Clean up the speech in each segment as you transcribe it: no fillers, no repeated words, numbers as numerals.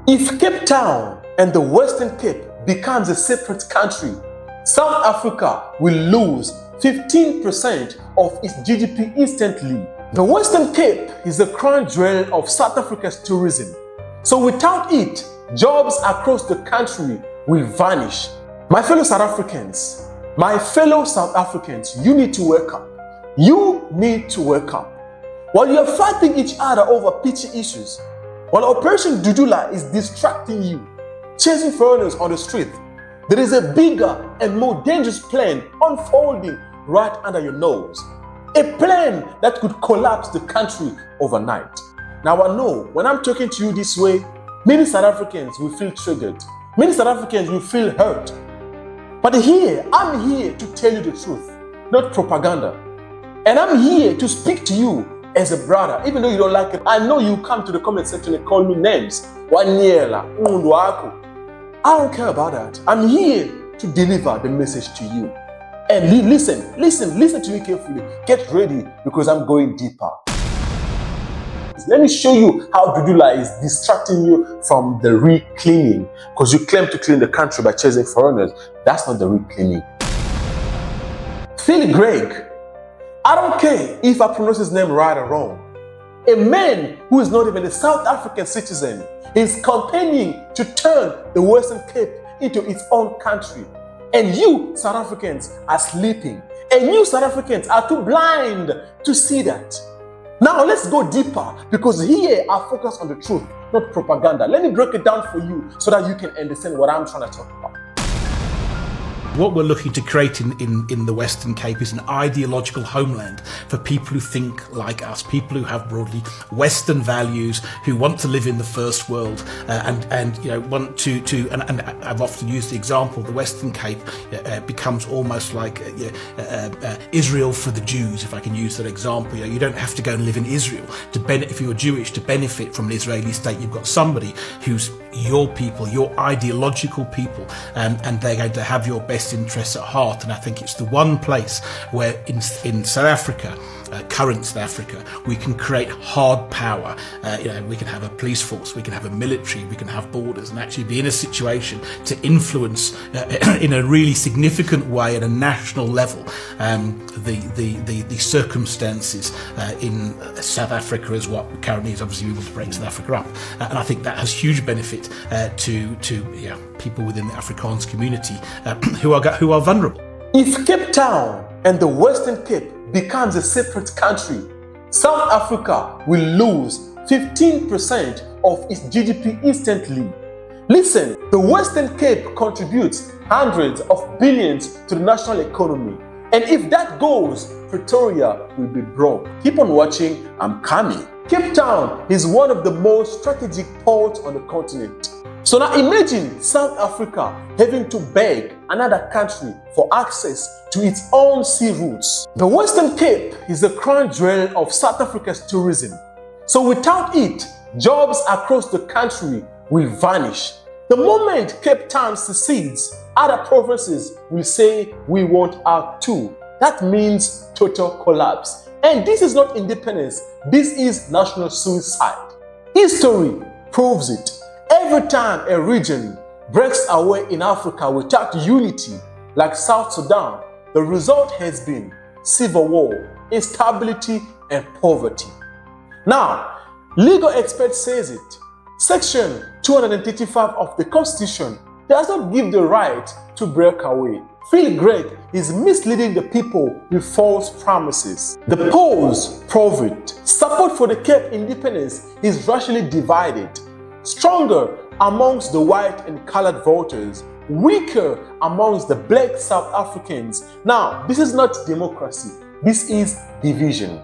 If Cape Town and the Western Cape becomes a separate country, South Africa will lose 15% of its GDP instantly. The Western Cape is the crown jewel of South Africa's tourism. So without it, jobs across the country will vanish. My fellow South Africans, you need to wake up. You need to wake up. While you are fighting each other over petty issues, while Operation Dudula is distracting you, chasing foreigners on the street, there is a bigger and more dangerous plan unfolding right under your nose. A plan that could collapse the country overnight. Now I know when I'm talking to you this way, many South Africans will feel triggered. Many South Africans will feel hurt. But I'm here to tell you the truth, not propaganda. And I'm here to speak to you as a brother, even though you don't like it. I know you come to the comment section and call me names. Wanyela, Unduaku. I don't care about that. I'm here to deliver the message to you. And listen to me carefully. Get ready because I'm going deeper. Let me show you how Dudula is distracting you from the reclaiming. Because you claim to clean the country by chasing foreigners. That's not the reclaiming. Phil Greg, I don't care if I pronounce his name right or wrong. A man who is not even a South African citizen is campaigning to turn the Western Cape into its own country. And you South Africans are sleeping. And you South Africans are too blind to see that. Now let's go deeper because here I focus on the truth, not propaganda. Let me break it down for you so that you can understand what I'm trying to talk about. What we're looking to create in the Western Cape is an ideological homeland for people who think like us, people who have broadly Western values, who want to live in the first world, and you know want to and I've often used the example, the Western Cape becomes almost like Israel for the Jews, if I can use that example. You don't have to go and live in Israel if you're Jewish to benefit from an Israeli state. You've got somebody who's your people, your ideological people, and they're going to have your best interests at heart. And I think it's the one place where in South Africa, current South Africa, we can create hard power. We can have a police force, we can have a military, we can have borders, and actually be in a situation to influence in a really significant way at a national level the circumstances in South Africa as what currently is. Obviously we want to break South Africa up, and I think that has huge benefit to people within the Afrikaans community who are vulnerable. If Cape Town and the Western Cape becomes a separate country, South Africa will lose 15% of its GDP instantly. Listen, the Western Cape contributes hundreds of billions to the national economy. And if that goes, Pretoria will be broke. Keep on watching, I'm coming. Cape Town is one of the most strategic ports on the continent. So now imagine South Africa having to beg another country for access to its own sea routes. The Western Cape is the crown jewel of South Africa's tourism. So without it, jobs across the country will vanish. The moment Cape Town secedes, other provinces will say we want out too. That means total collapse. And this is not independence, this is national suicide. History proves it. Every time a region breaks away in Africa without unity, like South Sudan, the result has been civil war, instability, and poverty. Now, legal expert says it. Section 235 of the Constitution does not give the right to break away. Phil Greg is misleading the people with false promises. The polls prove it. Support for the Cape independence is racially divided. Stronger amongst the white and colored voters, weaker amongst the black South Africans. Now, this is not democracy, this is division.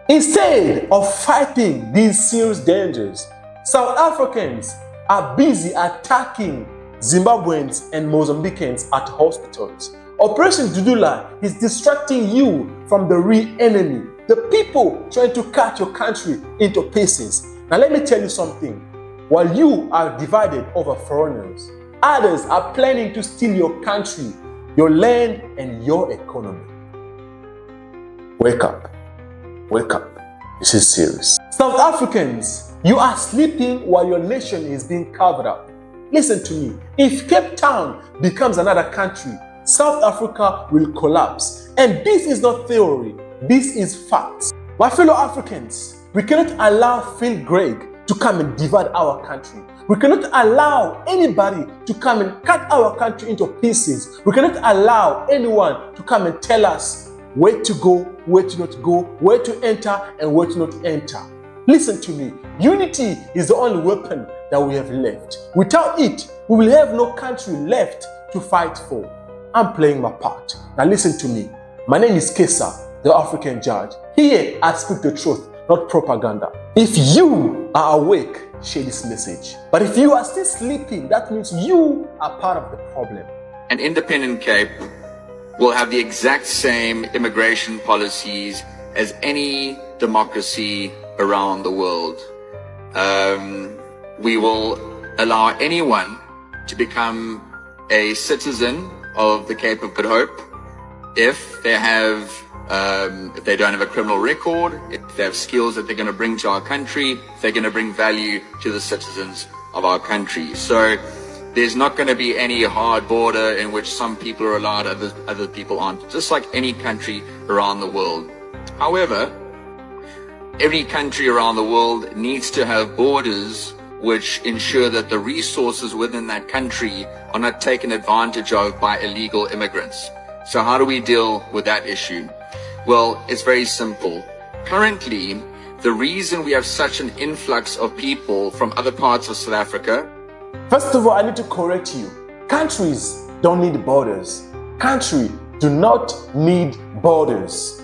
Instead of fighting these serious dangers, South Africans are busy attacking Zimbabweans and Mozambicans at hospitals. Operation Dudula is distracting you from the real enemy, the people trying to cut your country into pieces. Now let me tell you something. While you are divided over foreigners, others are planning to steal your country, your land, and your economy. Wake up. Wake up. This is serious. South Africans You are sleeping while your nation is being covered up. Listen to me. If Cape Town becomes another country, South Africa will collapse. And this is not theory. This is facts. My fellow Africans, we cannot allow Phil Gregg to come and divide our country. We cannot allow anybody to come and cut our country into pieces. We cannot allow anyone to come and tell us where to go, where to not go, where to enter, and where to not enter. Listen to me. Unity is the only weapon that we have left. Without it, we will have no country left to fight for. I'm playing my part. Now listen to me. My name is Kesa, the African judge. Here, I speak the truth, not propaganda. If you are awake, share this message. But if you are still sleeping, that means you are part of the problem. An independent Cape will have the exact same immigration policies as any democracy around the world. We will allow anyone to become a citizen of the Cape of Good Hope if they have if they don't have a criminal record, if they have skills that they're going to bring to our country, if they're going to bring value to the citizens of our country. So there's not going to be any hard border in which some people are allowed, other people aren't, just like any country around the world. However, every country around the world needs to have borders which ensure that the resources within that country are not taken advantage of by illegal immigrants. So how do we deal with that issue? Well, it's very simple. Currently, the reason we have such an influx of people from other parts of South Africa. First of all, I need to correct you. Countries don't need borders. Countries do not need borders.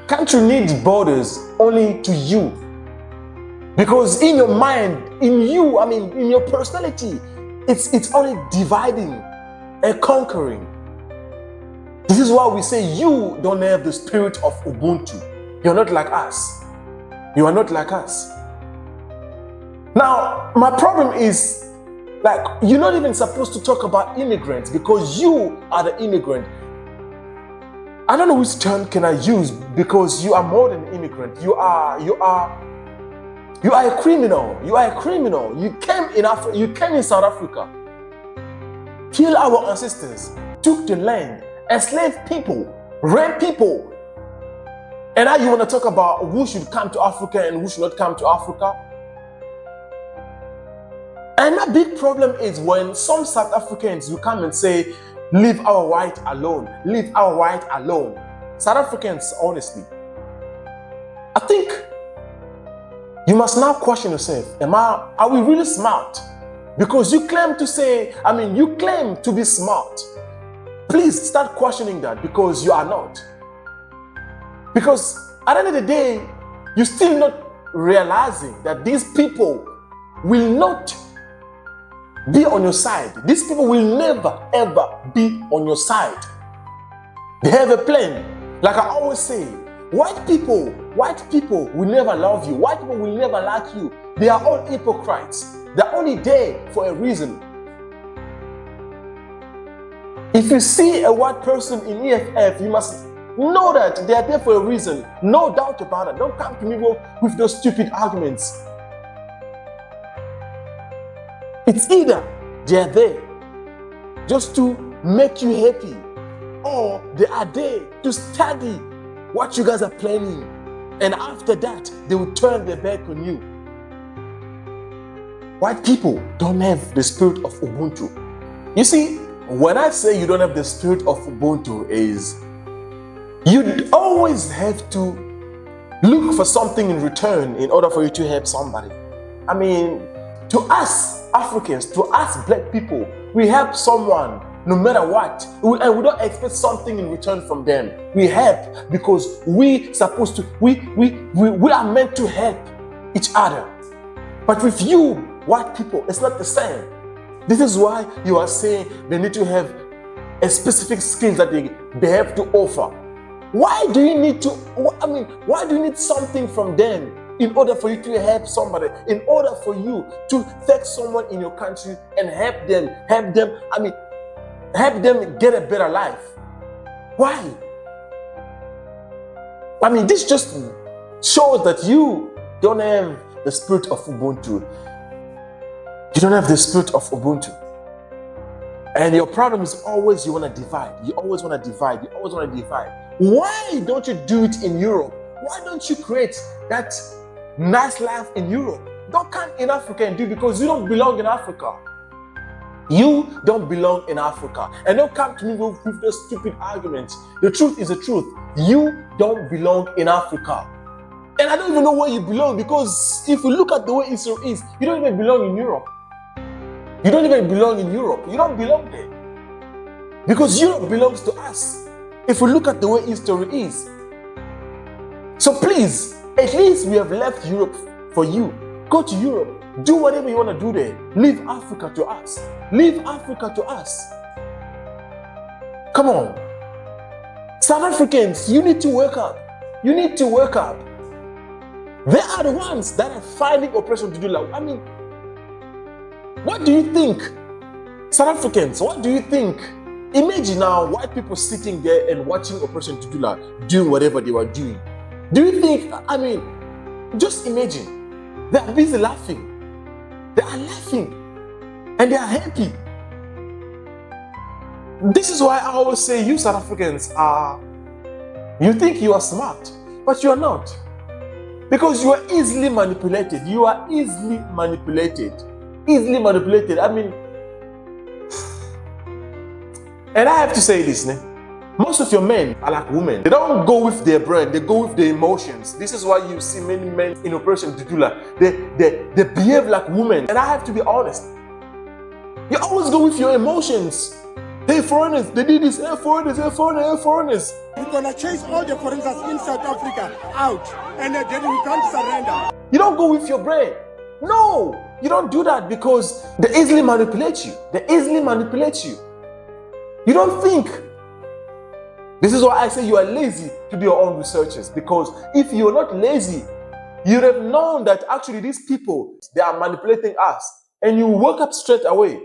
Country needs borders only to you. Because in your mind, in you, in your personality, it's only dividing and conquering. This is why we say you don't have the spirit of Ubuntu. You're not like us. You are not like us. Now, my problem is, you're not even supposed to talk about immigrants because you are the immigrant. I don't know which term can I use because you are more than an immigrant. You are a criminal. You are a criminal. You came in South Africa, killed our ancestors, took the land, enslaved people, raped people. And now you want to talk about who should come to Africa and who should not come to Africa? And the big problem is when some South Africans will come and say, leave our white alone, leave our white alone. South Africans, honestly, I think you must now question yourself, are we really smart? Because you claim to be smart. Please start questioning that because you are not. Because at the end of the day, you're still not realizing that these people will not be on your side. These people will never ever be on your side. They have a plan. Like I always say, white people will never love you. White people will never like you. They are all hypocrites. They're only there for a reason. If you see a white person in EFF, you must know that they are there for a reason. No doubt about it. Don't come to me with those stupid arguments. It's either they are there just to make you happy, or they are there to study what you guys are planning. And after that, they will turn their back on you. White people don't have the spirit of Ubuntu. You see, when I say you don't have the spirit of Ubuntu is you always have to look for something in return in order for you to help somebody. To us Africans, to us black people, we help someone no matter what, and we don't expect something in return from them. We help because we are meant to help each other. But with you, white people, it's not the same. This is why you are saying they need to have a specific skills that they have to offer. Why do you need something from them in order for you to help somebody, in order for you to take someone in your country and help them get a better life? Why? This just shows that you don't have the spirit of Ubuntu. You don't have the spirit of Ubuntu. And your problem is always you want to divide. You always want to divide. You always want to divide. Why don't you do it in Europe? Why don't you create that nice life in Europe? Don't come in Africa and do it because you don't belong in Africa. You don't belong in Africa. And don't come to me with those stupid arguments. The truth is the truth. You don't belong in Africa. And I don't even know where you belong, because if you look at the way Israel is, you don't even belong in Europe. You don't even belong in Europe. You don't belong there. Because Europe belongs to us. If we look at the way history is. So please, at least we have left Europe for you. Go to Europe. Do whatever you want to do there. Leave Africa to us. Leave Africa to us. Come on. South Africans, you need to wake up. You need to wake up. They are the ones that are fighting Operation Dudula. I mean, what do you think? South Africans, what do you think? Imagine now white people sitting there and watching Operation Dudula doing whatever they were doing. Do you think, I mean, just imagine. They are busy laughing. They are laughing. And they are happy. This is why I always say you South Africans you think you are smart, but you are not. Because you are easily manipulated. You are easily manipulated. Easily manipulated. I mean, and I have to say this, most of your men are like women. They don't go with their brain, they go with their emotions. This is why you see many men in Operation Dudula. They behave like women. And I have to be honest. You always go with your emotions. Hey foreigners, they did this. Hey foreigners, hey foreigners, hey foreigners. We're gonna chase all the foreigners in South Africa out, and then we can't surrender. You don't go with your brain. No, you don't do that, because they easily manipulate you. They easily manipulate you. You don't think. This is why I say you are lazy to do your own researches, because if you're not lazy, you'd have known that actually these people, they are manipulating us, and you wake up straight away.